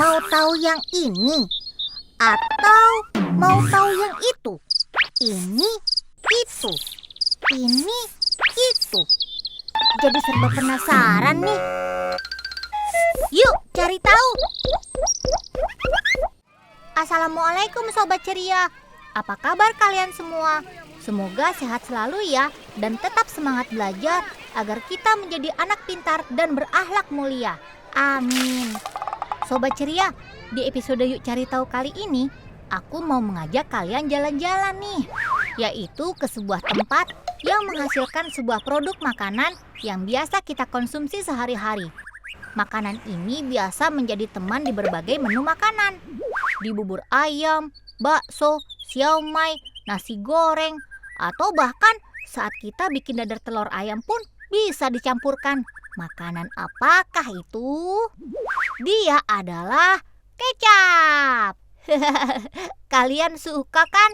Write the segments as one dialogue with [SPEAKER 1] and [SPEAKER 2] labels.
[SPEAKER 1] Mau tahu yang ini atau mau tahu yang itu? Ini, itu. Ini, itu. Jadi serba penasaran nih. Yuk cari tahu. Assalamualaikum Sobat Ceria. Apa kabar kalian semua? Semoga sehat selalu ya, dan tetap semangat belajar agar kita menjadi anak pintar dan berakhlak mulia. Amin. Sobat Ceria, di episode Yuk Cari Tahu kali ini, aku mau mengajak kalian jalan-jalan nih, yaitu ke sebuah tempat yang menghasilkan sebuah produk makanan yang biasa kita konsumsi sehari-hari. Makanan ini biasa menjadi teman di berbagai menu makanan. Di bubur ayam, bakso, siomay, nasi goreng, atau bahkan saat kita bikin dadar telur ayam pun bisa dicampurkan. Makanan apakah itu? Dia adalah kecap. Kalian suka kan?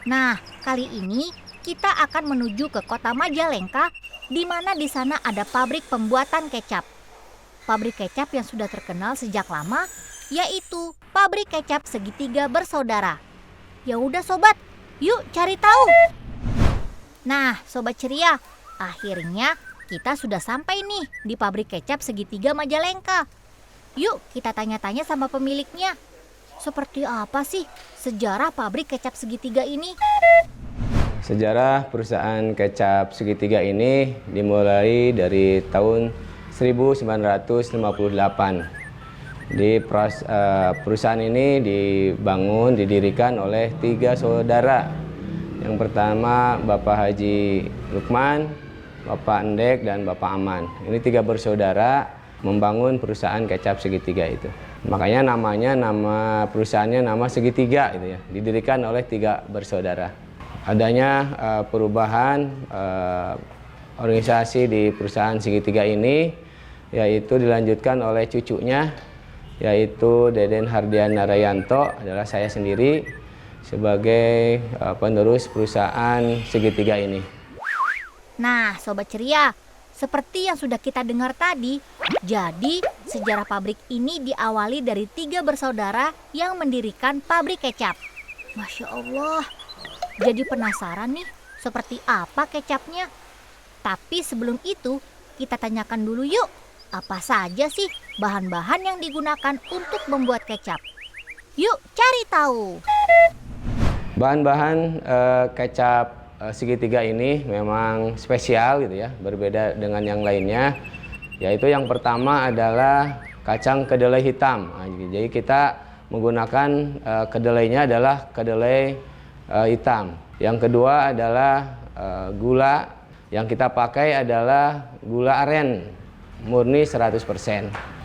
[SPEAKER 1] Nah, kali ini kita akan menuju ke kota Majalengka, di mana di sana ada pabrik pembuatan kecap. Pabrik kecap yang sudah terkenal sejak lama, yaitu pabrik kecap Segitiga Bersaudara. Ya udah sobat, yuk cari tahu. Nah, Sobat Ceria, akhirnya kita sudah sampai nih di pabrik kecap Segitiga Majalengka. Yuk kita tanya-tanya sama pemiliknya. Seperti apa sih sejarah pabrik kecap Segitiga ini?
[SPEAKER 2] Sejarah perusahaan kecap Segitiga ini dimulai dari tahun 1958. Perusahaan ini didirikan oleh 3 saudara. Yang pertama Bapak Haji Lukman, Bapak Endek, dan Bapak Aman. Ini 3 bersaudara membangun perusahaan kecap Segitiga itu. Makanya nama perusahaannya nama Segitiga gitu ya. Didirikan oleh 3 bersaudara. Adanya perubahan organisasi di perusahaan Segitiga ini, yaitu dilanjutkan oleh cucunya, yaitu Deden Hardian Narayanto, adalah saya sendiri sebagai penerus perusahaan Segitiga ini.
[SPEAKER 1] Nah, Sobat Ceria, seperti yang sudah kita dengar tadi, jadi sejarah pabrik ini diawali dari 3 bersaudara yang mendirikan pabrik kecap. Masya Allah, jadi penasaran nih seperti apa kecapnya. Tapi sebelum itu, kita tanyakan dulu yuk, apa saja sih bahan-bahan yang digunakan untuk membuat kecap? Yuk cari tahu.
[SPEAKER 2] Bahan-bahan kecap Segitiga ini memang spesial gitu ya, berbeda dengan yang lainnya. Yaitu yang pertama adalah kacang kedelai hitam. Nah, jadi kita menggunakan kedelainya adalah kedelai hitam. Yang kedua adalah gula. Yang kita pakai adalah gula aren murni 100%.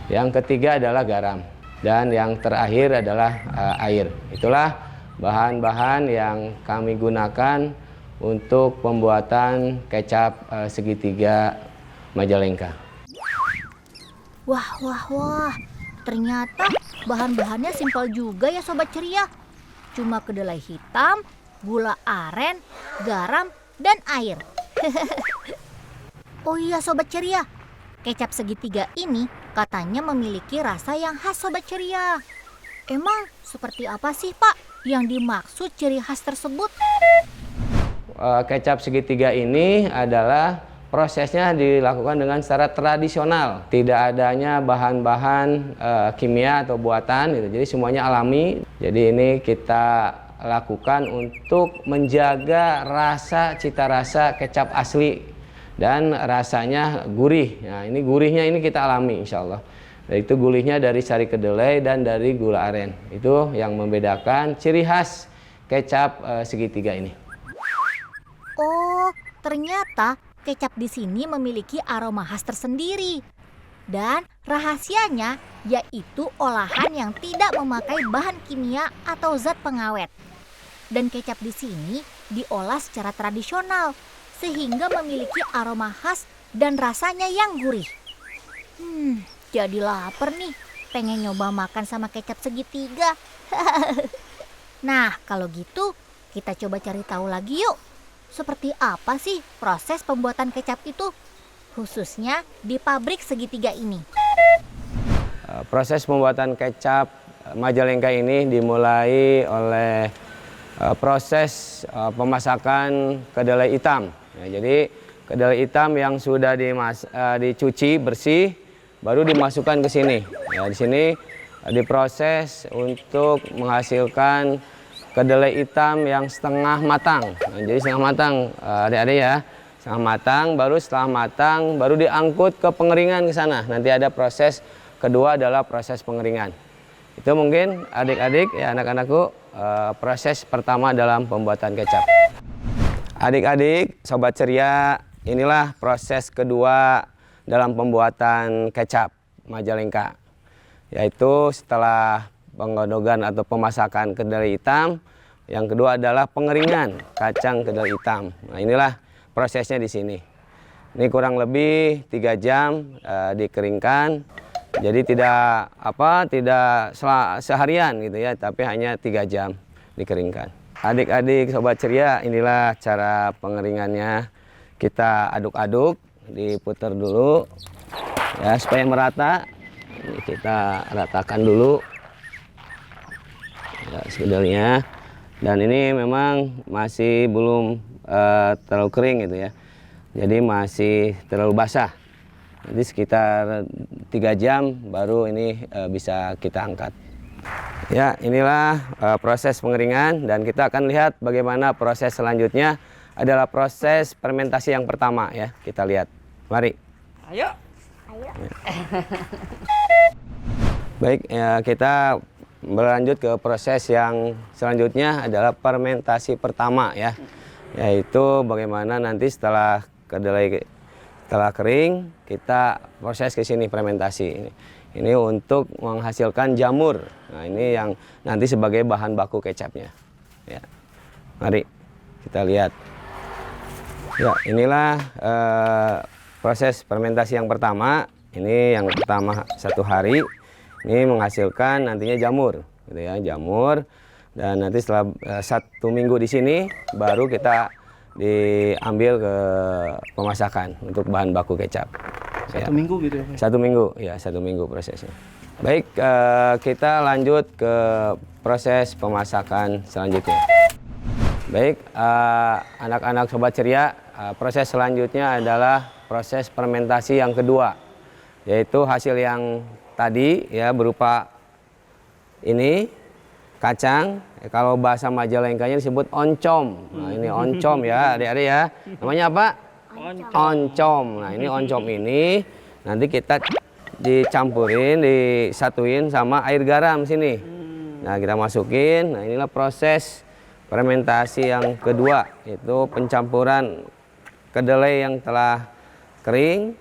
[SPEAKER 2] Yang ketiga adalah garam. Dan yang terakhir adalah air. Itulah bahan-bahan yang kami gunakan untuk pembuatan kecap Segitiga Majalengka.
[SPEAKER 1] Wah, ternyata bahan-bahannya simpel juga ya Sobat Ceria. Cuma kedelai hitam, gula aren, garam, dan air. Oh iya Sobat Ceria, kecap Segitiga ini katanya memiliki rasa yang khas Sobat Ceria. Emang seperti apa sih Pak yang dimaksud ciri khas tersebut?
[SPEAKER 2] Kecap Segitiga ini adalah prosesnya dilakukan dengan secara tradisional. Tidak adanya bahan-bahan kimia atau buatan gitu. Jadi semuanya alami. Jadi ini kita lakukan untuk menjaga cita rasa kecap asli dan rasanya gurih. Nah, ini gurihnya ini kita alami insya Allah. Itu gurihnya dari sari kedelai dan dari gula aren. Itu yang membedakan ciri khas kecap Segitiga ini.
[SPEAKER 1] Oh, ternyata kecap di sini memiliki aroma khas tersendiri. Dan rahasianya yaitu olahan yang tidak memakai bahan kimia atau zat pengawet. Dan kecap di sini diolah secara tradisional sehingga memiliki aroma khas dan rasanya yang gurih. Jadi lapar nih, pengen nyoba makan sama kecap Segitiga. Nah, kalau gitu kita coba cari tahu lagi yuk. Seperti apa sih proses pembuatan kecap itu? Khususnya di pabrik Segitiga ini.
[SPEAKER 2] Proses pembuatan kecap Majalengka ini dimulai oleh proses pemasakan kedelai hitam. Ya, jadi kedelai hitam yang sudah dicuci bersih baru dimasukkan ke sini. Ya, di sini diproses untuk menghasilkan kedelai hitam yang setengah matang. Nah, jadi setengah matang, adik-adik ya, setengah matang. Baru setelah matang, baru diangkut ke pengeringan ke sana. Nanti ada proses kedua adalah proses pengeringan. Itu mungkin adik-adik ya anak-anakku proses pertama dalam pembuatan kecap. Adik-adik, sobat ceria, inilah proses kedua dalam pembuatan kecap Majalengka. Yaitu setelah penggodogan atau pemasakan kedelai hitam, yang kedua adalah pengeringan kacang kedelai hitam. Nah, inilah prosesnya di sini. Ini kurang lebih 3 jam dikeringkan. Jadi tidak seharian gitu ya, tapi hanya 3 jam dikeringkan. Adik-adik sobat ceria, inilah cara pengeringannya. Kita aduk-aduk, diputar dulu ya supaya merata. Ini kita ratakan dulu ya, kedelainya. Dan ini memang masih belum terlalu kering gitu ya. Jadi masih terlalu basah. Nanti sekitar 3 jam baru ini bisa kita angkat. Ya, inilah proses pengeringan dan kita akan lihat bagaimana proses selanjutnya adalah proses fermentasi yang pertama ya. Kita lihat. Mari.
[SPEAKER 3] Ayo.
[SPEAKER 1] Ayo.
[SPEAKER 2] Baik, ya, kita berlanjut ke proses yang selanjutnya adalah fermentasi pertama ya. Yaitu bagaimana nanti setelah kedelai kering, kita proses ke sini fermentasi. Ini untuk menghasilkan jamur. Nah, ini yang nanti sebagai bahan baku kecapnya. Ya. Mari kita lihat. Ya, inilah proses fermentasi yang pertama. Ini yang pertama 1 hari. Ini menghasilkan nantinya jamur, gitu ya, jamur. Dan nanti setelah 1 minggu di sini, baru kita diambil ke pemasakan untuk bahan baku kecap.
[SPEAKER 3] 1 minggu gitu ya?
[SPEAKER 2] 1 minggu, ya 1 minggu prosesnya. Baik, kita lanjut ke proses pemasakan selanjutnya. Baik, anak-anak sobat ceria, proses selanjutnya adalah proses fermentasi yang kedua, yaitu hasil yang tadi ya berupa ini kacang, kalau bahasa Majalengkanya disebut oncom. Nah, ini oncom ya adik-adik ya. Namanya apa? Oncom. Nah, ini oncom ini nanti kita dicampurin, disatuin sama air garam sini. Nah, kita masukin. Nah, inilah proses fermentasi yang kedua, itu pencampuran kedelai yang telah kering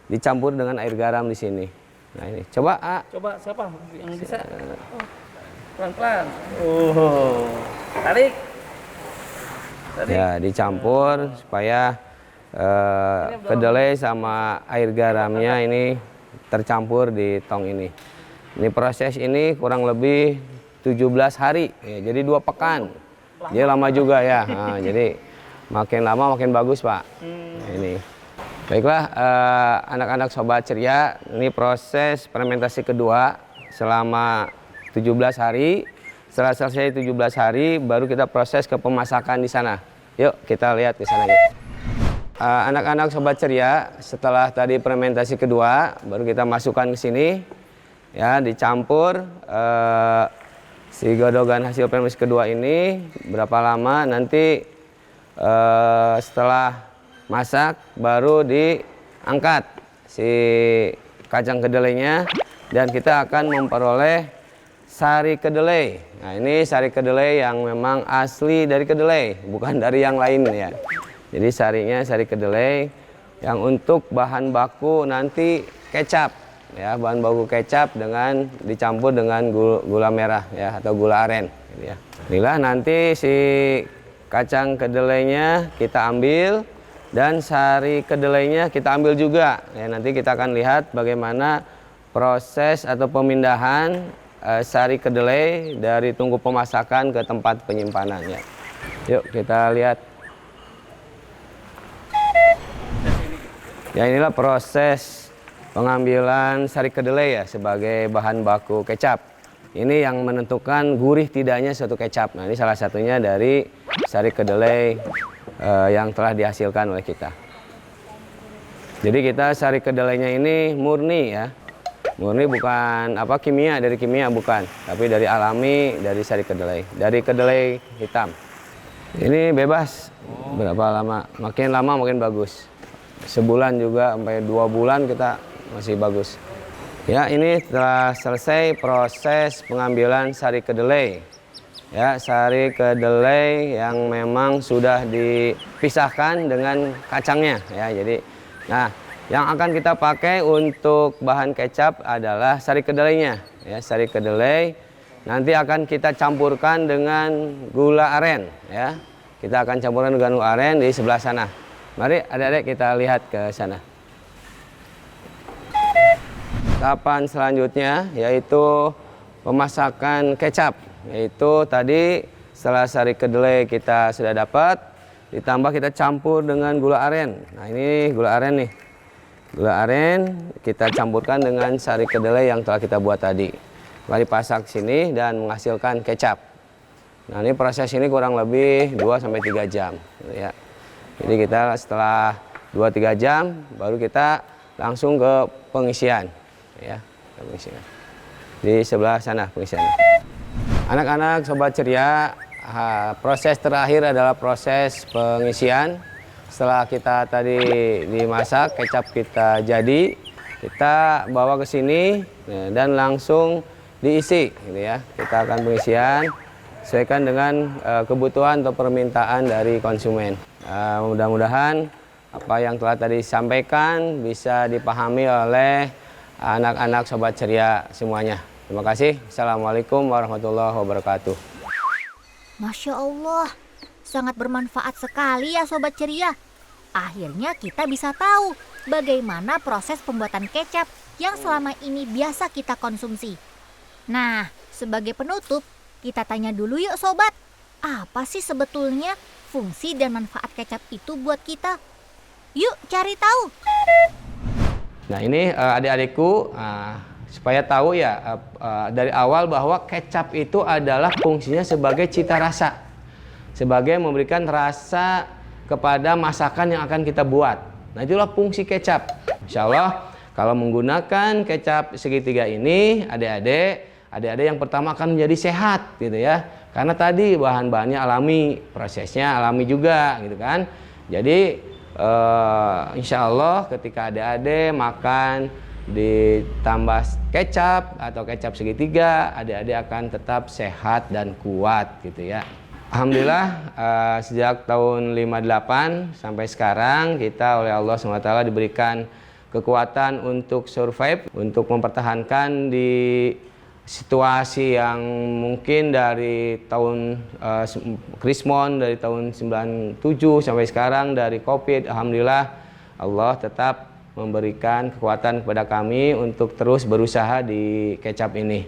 [SPEAKER 2] dicampur dengan air garam di sini. Nah, ini coba
[SPEAKER 3] Coba siapa yang bisa? Pelan-pelan. Oh. Tarik.
[SPEAKER 2] Ya, dicampur supaya kedelai sama air garamnya ini tercampur di tong ini. Ini proses ini kurang lebih 17 hari. Ya, jadi 2 pekan. Dia lama juga ya. Nah, jadi makin lama makin bagus, Pak. Nah, ini. Baiklah, anak-anak sobat ceria, ini proses fermentasi kedua selama 17 hari. Setelah selesai 17 hari, baru kita proses ke pemasakan di sana. Yuk, kita lihat ke sana. Anak-anak sobat ceria, setelah tadi fermentasi kedua, baru kita masukkan ke sini. Ya, dicampur si godogan hasil fermentasi kedua ini berapa lama nanti setelah masak baru diangkat si kacang kedelainya dan kita akan memperoleh sari kedelai. Nah, ini sari kedelai yang memang asli dari kedelai, bukan dari yang lain ya. Jadi sarinya sari kedelai yang untuk bahan baku nanti kecap ya, bahan baku kecap dengan dicampur dengan gula merah ya atau gula aren gitu ya. Inilah nanti si kacang kedelainya kita ambil dan sari kedelainya kita ambil juga. Ya, nanti kita akan lihat bagaimana proses atau pemindahan sari kedelai dari tungku pemasakan ke tempat penyimpanannya. Yuk kita lihat. Ya, inilah proses pengambilan sari kedelai ya sebagai bahan baku kecap. Ini yang menentukan gurih tidaknya suatu kecap. Nah, ini salah satunya dari sari kedelai yang telah dihasilkan oleh kita. Jadi kita sari kedelainya ini murni ya. Murni bukan kimia, dari kimia bukan, tapi dari alami, dari sari kedelai, dari kedelai hitam. Ini bebas. Berapa lama? Makin lama makin bagus. Sebulan juga sampai 2 bulan kita masih bagus. Ya, ini telah selesai proses pengambilan sari kedelai. Ya, sari kedelai yang memang sudah dipisahkan dengan kacangnya ya. Jadi, nah, yang akan kita pakai untuk bahan kecap adalah sari kedelainya. Ya, sari kedelai nanti akan kita campurkan dengan gula aren ya. Kita akan campurkan dengan gula aren di sebelah sana. Mari adik-adik kita lihat ke sana. Tahapan selanjutnya yaitu pemasakan kecap, yaitu tadi setelah sari kedelai kita sudah dapat, ditambah kita campur dengan gula aren. Nah, ini gula aren nih. Gula aren kita campurkan dengan sari kedelai yang telah kita buat tadi. Lalu dipasak sini dan menghasilkan kecap. Nah, ini proses ini kurang lebih 2-3 jam ya. Jadi kita setelah 2-3 jam baru kita langsung ke pengisian ya, pengisian. Di sebelah sana pengisiannya. Anak-anak sobat ceria, proses terakhir adalah proses pengisian. Setelah kita tadi dimasak, kecap kita jadi, kita bawa ke sini ya, dan langsung diisi gitu ya. Kita akan pengisian sesuaikan dengan kebutuhan atau permintaan dari konsumen. Mudah-mudahan apa yang telah tadi disampaikan bisa dipahami oleh anak-anak sobat ceria semuanya. Terima kasih. Assalamualaikum warahmatullahi wabarakatuh.
[SPEAKER 1] Masya Allah, sangat bermanfaat sekali ya sobat ceria. Akhirnya kita bisa tahu bagaimana proses pembuatan kecap yang selama ini biasa kita konsumsi. Nah, sebagai penutup, kita tanya dulu yuk sobat, apa sih sebetulnya fungsi dan manfaat kecap itu buat kita? Yuk cari tahu.
[SPEAKER 2] Nah, ini adik-adikku supaya tahu ya dari awal bahwa kecap itu adalah fungsinya sebagai cita rasa, sebagai memberikan rasa kepada masakan yang akan kita buat. Nah, itulah fungsi kecap. Insya Allah kalau menggunakan kecap segitiga ini, adik-adik yang pertama akan menjadi sehat gitu ya. Karena tadi bahan-bahannya alami, prosesnya alami juga gitu kan. Jadi insya Allah ketika adik-adik makan ditambah kecap atau kecap segitiga, adik-adik akan tetap sehat dan kuat gitu ya. Alhamdulillah sejak tahun 58 sampai sekarang kita oleh Allah SWT diberikan kekuatan untuk survive, untuk mempertahankan di situasi yang mungkin dari tahun Krismon dari tahun 97 sampai sekarang dari Covid. Alhamdulillah Allah tetap memberikan kekuatan kepada kami untuk terus berusaha di kecap ini.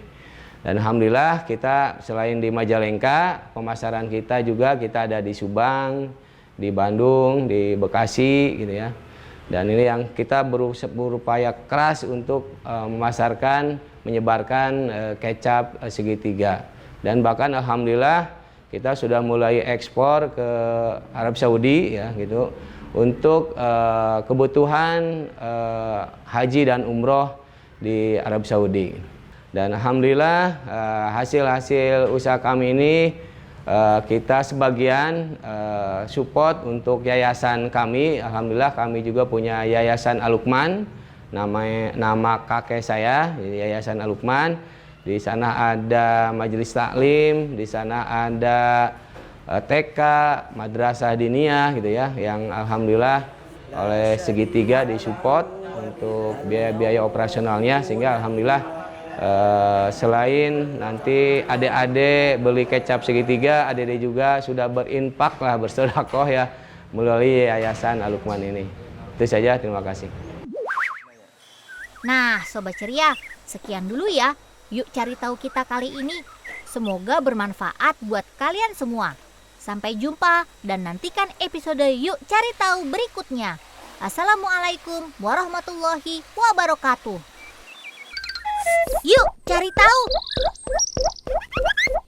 [SPEAKER 2] Dan alhamdulillah kita selain di Majalengka, pemasaran kita juga kita ada di Subang, di Bandung, di Bekasi gitu ya. Dan ini yang kita berupaya keras untuk memasarkan, menyebarkan kecap segitiga. Dan bahkan alhamdulillah kita sudah mulai ekspor ke Arab Saudi ya gitu untuk kebutuhan haji dan umroh di Arab Saudi. Dan alhamdulillah hasil-hasil usaha kami ini kita sebagian support untuk yayasan kami. Alhamdulillah kami juga punya Yayasan Al-Luqman, nama kakek saya, Yayasan Al-Luqman. Di sana ada majelis taklim, di sana ada TK, madrasah diniyah gitu ya, yang alhamdulillah oleh segitiga disupport untuk biaya-biaya operasionalnya, sehingga alhamdulillah selain nanti adik-adik beli kecap segitiga, adik-adik juga sudah berinfak lah, bersedekah ya melalui Yayasan Al-Luqman ini. Itu saja, terima kasih.
[SPEAKER 1] Nah, Sobat Ceria, sekian dulu ya. Yuk cari tahu kita kali ini. Semoga bermanfaat buat kalian semua. Sampai jumpa dan nantikan episode Yuk Cari Tahu berikutnya. Assalamualaikum warahmatullahi wabarakatuh. Yuk cari tahu